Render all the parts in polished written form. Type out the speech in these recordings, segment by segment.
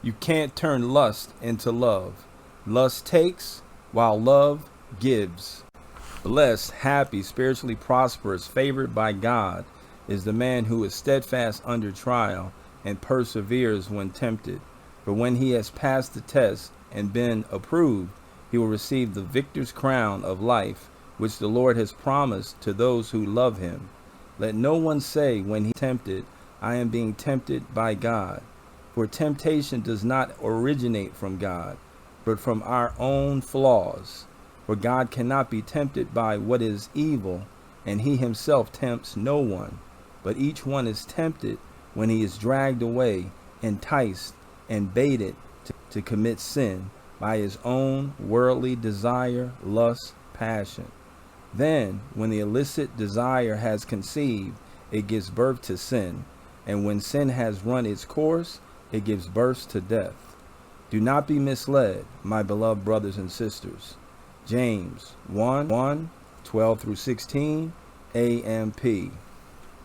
You can't turn lust into love. Lust takes while love gives. Blessed, happy, spiritually prosperous, favored by God is the man who is steadfast under trial and perseveres when tempted. For when he has passed the test and been approved, he will receive the victor's crown of life, which the Lord has promised to those who love him. Let no one say when he is tempted, I am being tempted by God. For temptation does not originate from God, but from our own flaws. For God cannot be tempted by what is evil, and he himself tempts no one. But each one is tempted when he is dragged away, enticed, and baited to commit sin by his own worldly desire, lust, passion. Then, when the illicit desire has conceived, it gives birth to sin. And when sin has run its course, it gives birth to death. Do not be misled, my beloved brothers and sisters. James 1:12 through 16, AMP.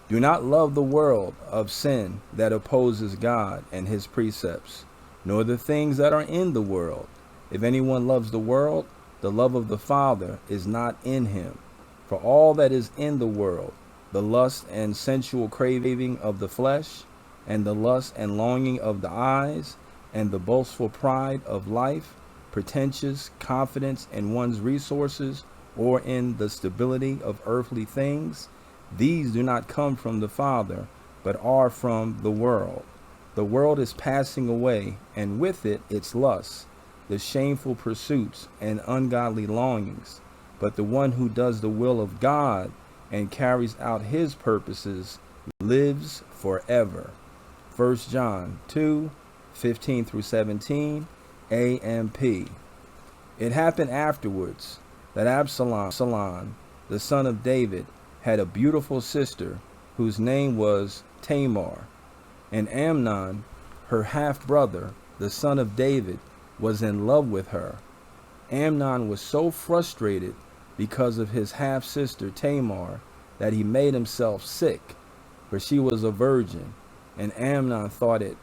Do not love the world of sin that opposes God and his precepts, nor the things that are in the world. If anyone loves the world, the love of the Father is not in him. For all that is in the world, the lust and sensual craving of the flesh, and the lust and longing of the eyes, and the boastful pride of life, pretentious confidence in one's resources or in the stability of earthly things, these do not come from the Father, but are from the world. The world is passing away, and with it its lusts, the shameful pursuits and ungodly longings. But the one who does the will of God and carries out his purposes lives forever. 1 John 2:15 through 17, AMP. It happened afterwards that Absalom, the son of David, had a beautiful sister whose name was Tamar. And Amnon, her half-brother, the son of David, was in love with her. Amnon was so frustrated because of his half-sister Tamar that he made himself sick, for she was a virgin, and Amnon thought it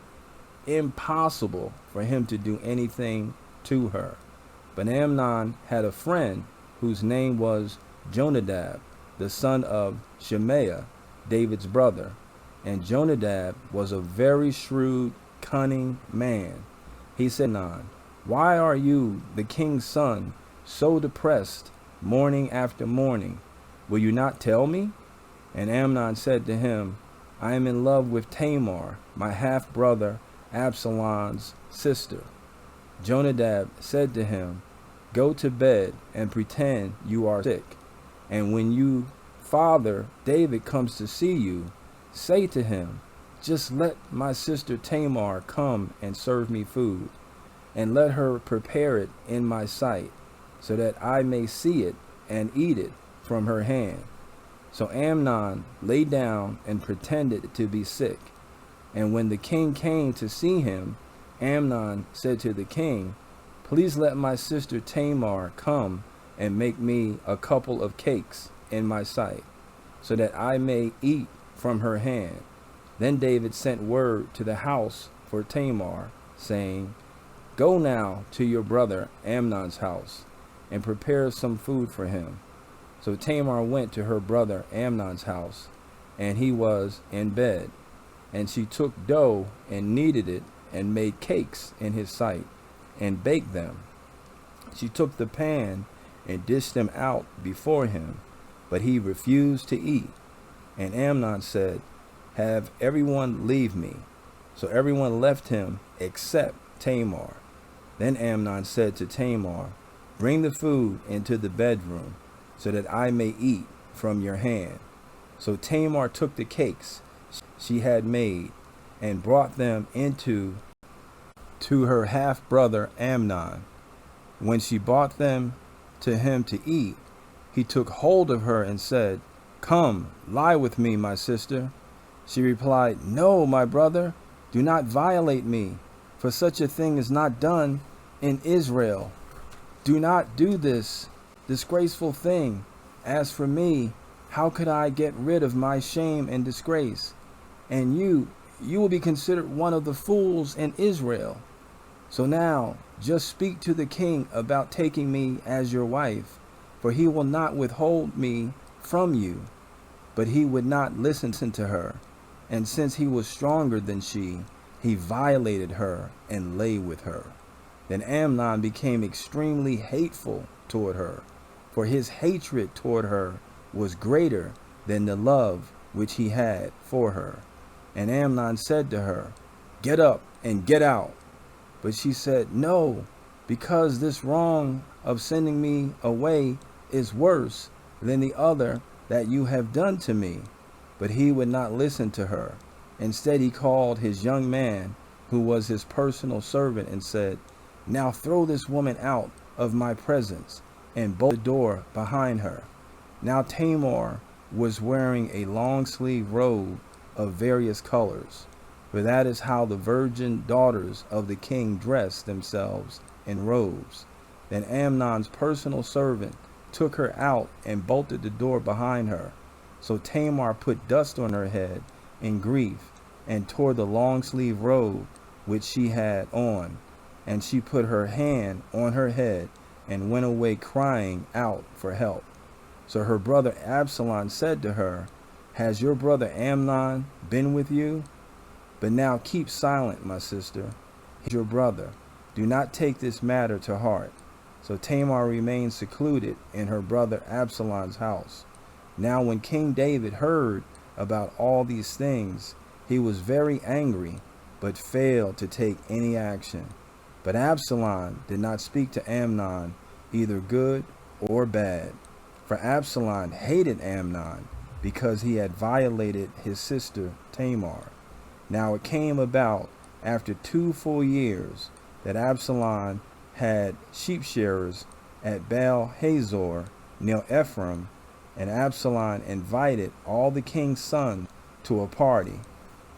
impossible for him to do anything to her. But Amnon had a friend whose name was Jonadab, the son of Shemaiah, David's brother. And Jonadab was a very shrewd, cunning man. He said, why are you, the king's son, so depressed morning after morning? Will you not tell me? And Amnon said to him, I am in love with Tamar, my half-brother Absalom's sister. Jonadab said to him, go to bed and pretend you are sick. And when your father David comes to see you, say to him, just let my sister Tamar come and serve me food, and let her prepare it in my sight, so that I may see it and eat it from her hand. So Amnon lay down and pretended to be sick. And when the king came to see him, Amnon said to the king, please let my sister Tamar come and make me a couple of cakes in my sight, so that I may eat from her hand. Then David sent word to the house for Tamar, saying, go now to your brother Amnon's house, and prepare some food for him. So Tamar went to her brother Amnon's house, and he was in bed. And she took dough and kneaded it, and made cakes in his sight, and baked them. She took the pan and dished them out before him, but he refused to eat. And Amnon said, have everyone leave me. So everyone left him except Tamar. Then Amnon said to Tamar, bring the food into the bedroom, so that I may eat from your hand. So Tamar took the cakes she had made and brought them to her half-brother Amnon. When she brought them to him to eat, he took hold of her and said, come, lie with me, my sister. She replied, no, my brother, do not violate me, for such a thing is not done in Israel. Do not do this disgraceful thing. As for me, how could I get rid of my shame and disgrace? And you will be considered one of the fools in Israel. So now just speak to the king about taking me as your wife, for he will not withhold me from you. But he would not listen to her, and since he was stronger than she, he violated her and lay with her. Then Amnon became extremely hateful toward her, for his hatred toward her was greater than the love which he had for her. And Amnon said to her, "Get up and get out." But she said, "No, because this wrong of sending me away is worse than the other that you have done to me." But he would not listen to her. Instead, he called his young man, who was his personal servant, and said, "Now throw this woman out of my presence," and bolt the door behind her. Now Tamar was wearing a long sleeve robe of various colors, for that is how the virgin daughters of the king dressed themselves in robes. Then Amnon's personal servant took her out and bolted the door behind her. So Tamar put dust on her head in grief, and tore the long sleeve robe which she had on, and she put her hand on her head and went away crying out for help. So her brother Absalom said to her, "Has your brother Amnon been with you? But now keep silent, my sister. He's your brother. Do not take this matter to heart." So Tamar remained secluded in her brother Absalom's house. Now when King David heard about all these things, he was very angry, but failed to take any action. But Absalom did not speak to Amnon, either good or bad. For Absalom hated Amnon because he had violated his sister Tamar. Now it came about after 2 full years that Absalom had sheep shearers at Baal Hazor near Ephraim, and Absalom invited all the king's sons to a party.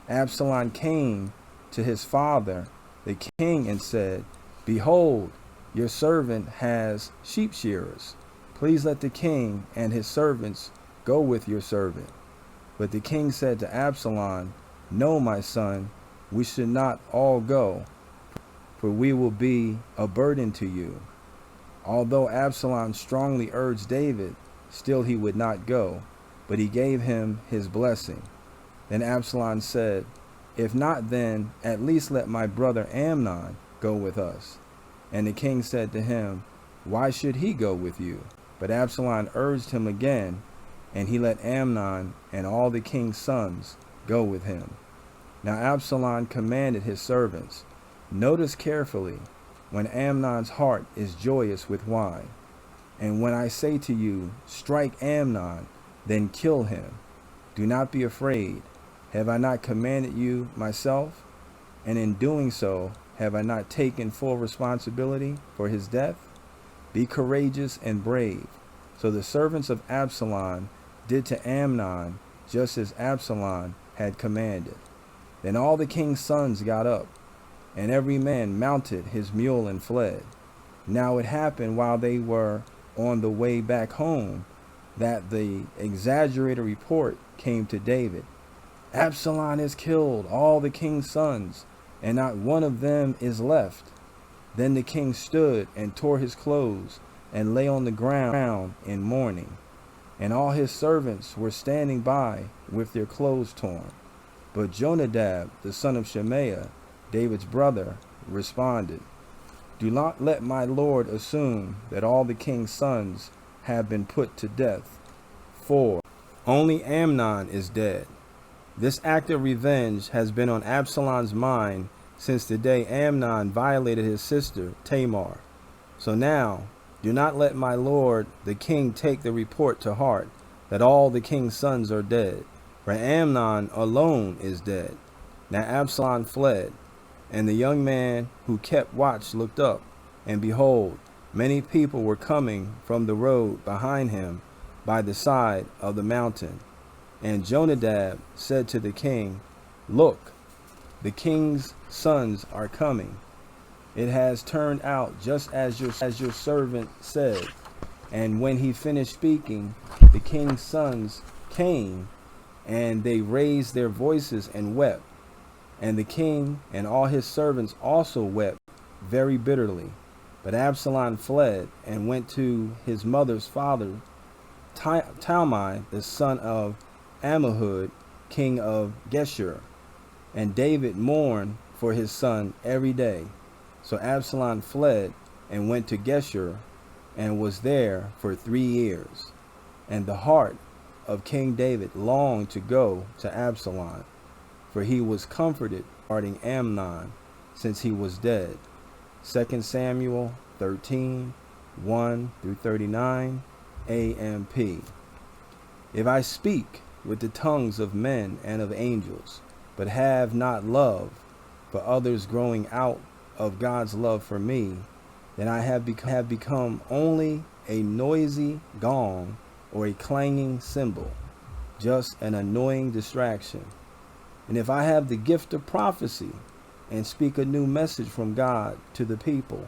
Absalom came to his father, the king, and said, "Behold, your servant has sheep shearers. Please let the king and his servants go with your servant." But the king said to Absalom, "No, my son, we should not all go, for we will be a burden to you." Although Absalom strongly urged David, still he would not go, but he gave him his blessing. Then Absalom said, "If not, then at least let my brother Amnon go with us." And the king said to him, "Why should he go with you?" But Absalom urged him again, and he let Amnon and all the king's sons go with him. Now Absalom commanded his servants, "Notice carefully when Amnon's heart is joyous with wine. And when I say to you, 'Strike Amnon,' then kill him. Do not be afraid. Have I not commanded you myself? And in doing so, have I not taken full responsibility for his death? Be courageous and brave." So the servants of Absalom did to Amnon just as Absalom had commanded. Then all the king's sons got up, and every man mounted his mule and fled. Now it happened while they were on the way back home that the exaggerated report came to David, "Absalom has killed all the king's sons, and not one of them is left." Then the king stood and tore his clothes and lay on the ground in mourning. And all his servants were standing by with their clothes torn. But Jonadab, the son of Shemaiah, David's brother, responded, "Do not let my lord assume that all the king's sons have been put to death, for only Amnon is dead. This act of revenge has been on Absalom's mind since the day Amnon violated his sister Tamar. So now, do not let my lord the king take the report to heart that all the king's sons are dead, for Amnon alone is dead." Now Absalom fled, and the young man who kept watch looked up, and behold, many people were coming from the road behind him by the side of the mountain. And Jonadab said to the king, "Look, the king's sons are coming. It has turned out just as your servant said." And when he finished speaking, the king's sons came, and they raised their voices and wept. And the king and all his servants also wept very bitterly. But Absalom fled and went to his mother's father, Talmai, the son of Ammihud, king of Geshur. And David mourned for his son every day. So Absalom fled and went to Geshur and was there for 3 years. And the heart of King David longed to go to Absalom, for he was comforted regarding Amnon, since he was dead. 2 Samuel 13, 1 through 39, AMP. If I speak with the tongues of men and of angels, but have not love for others growing out of God's love for me, then I have become only a noisy gong or a clanging cymbal, just an annoying distraction. And if I have the gift of prophecy and speak a new message from God to the people,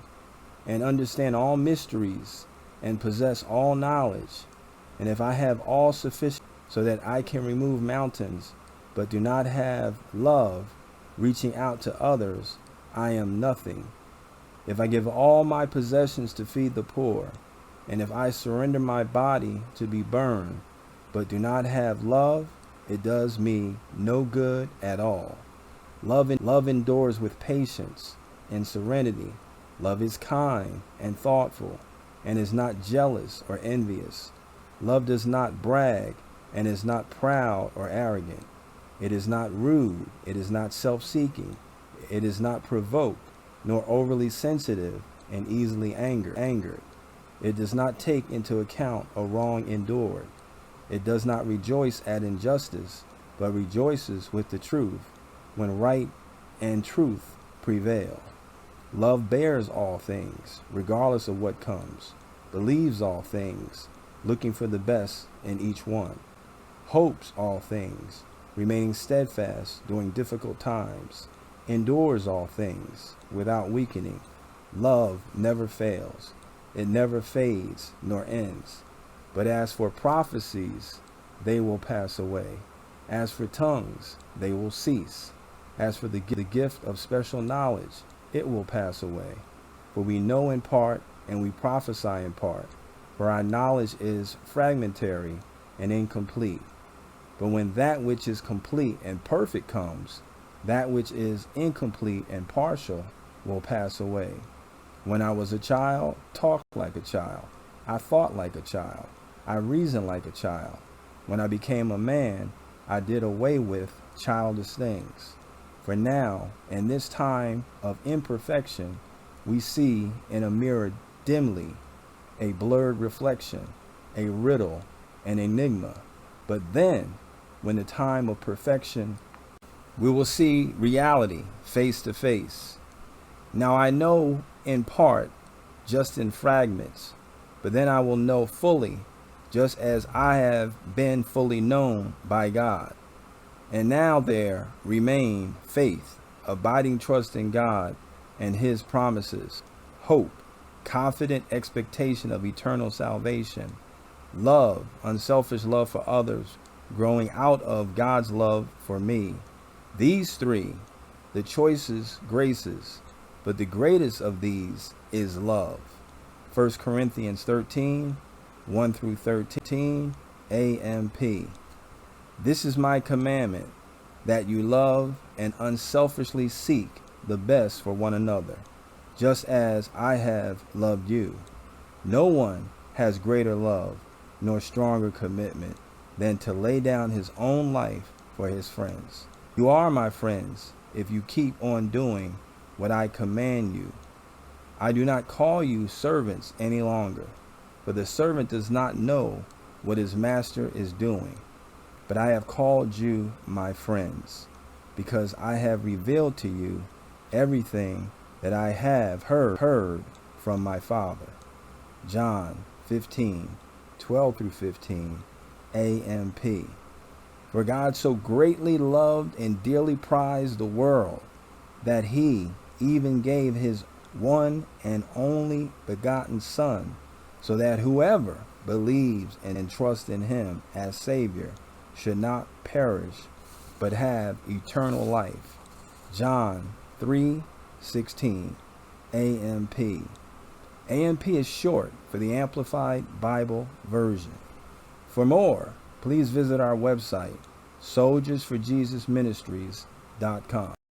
and understand all mysteries and possess all knowledge, and if I have all sufficient so that I can remove mountains, but do not have love reaching out to others, I am nothing. If I give all my possessions to feed the poor, and if I surrender my body to be burned, but do not have love, it does me no good at all. Love endures with patience and serenity. Love is kind and thoughtful, and is not jealous or envious. Love does not brag, and is not proud or arrogant. It is not rude. It is not self-seeking. It is not provoked, nor overly sensitive and easily angered. It does not take into account a wrong endured. It does not rejoice at injustice, but rejoices with the truth, when right and truth prevail. Love bears all things, regardless of what comes, believes all things, looking for the best in each one, hopes all things, remaining steadfast during difficult times, endures all things without weakening. Love never fails. It never fades nor ends. But as for prophecies, they will pass away. As for tongues, they will cease. As for the gift of special knowledge, it will pass away. For we know in part, and we prophesy in part. For our knowledge is fragmentary and incomplete. But when that which is complete and perfect comes, that which is incomplete and partial will pass away. When I was a child, talked like a child. I thought like a child. I reasoned like a child. When I became a man, I did away with childish things. For now, in this time of imperfection, we see in a mirror dimly, a blurred reflection, a riddle, an enigma. But then, when the time of perfection, we will see reality face to face. Now I know in part, just in fragments, but then I will know fully, just as I have been fully known by God. And now there remain faith, abiding trust in God and his promises, hope, confident expectation of eternal salvation, love, unselfish love for others, growing out of God's love for me. These three, the choicest graces, but the greatest of these is love. 1 Corinthians 13, 1 through 13, AMP. This is my commandment, that you love and unselfishly seek the best for one another, just as I have loved you. No one has greater love nor stronger commitment than to lay down his own life for his friends. You are my friends if you keep on doing what I command you. I do not call you servants any longer, for the servant does not know what his master is doing. But I have called you my friends, because I have revealed to you everything that I have heard from my Father. John 15, 12 through 15, AMP. For God so greatly loved and dearly prized the world, that he even gave his one and only begotten Son, so that whoever believes and trusts in him as Savior should not perish, but have eternal life. John 3:16. AMP. AMP is short for the Amplified Bible Version. For more, please visit our website, soldiersforjesusministries.com.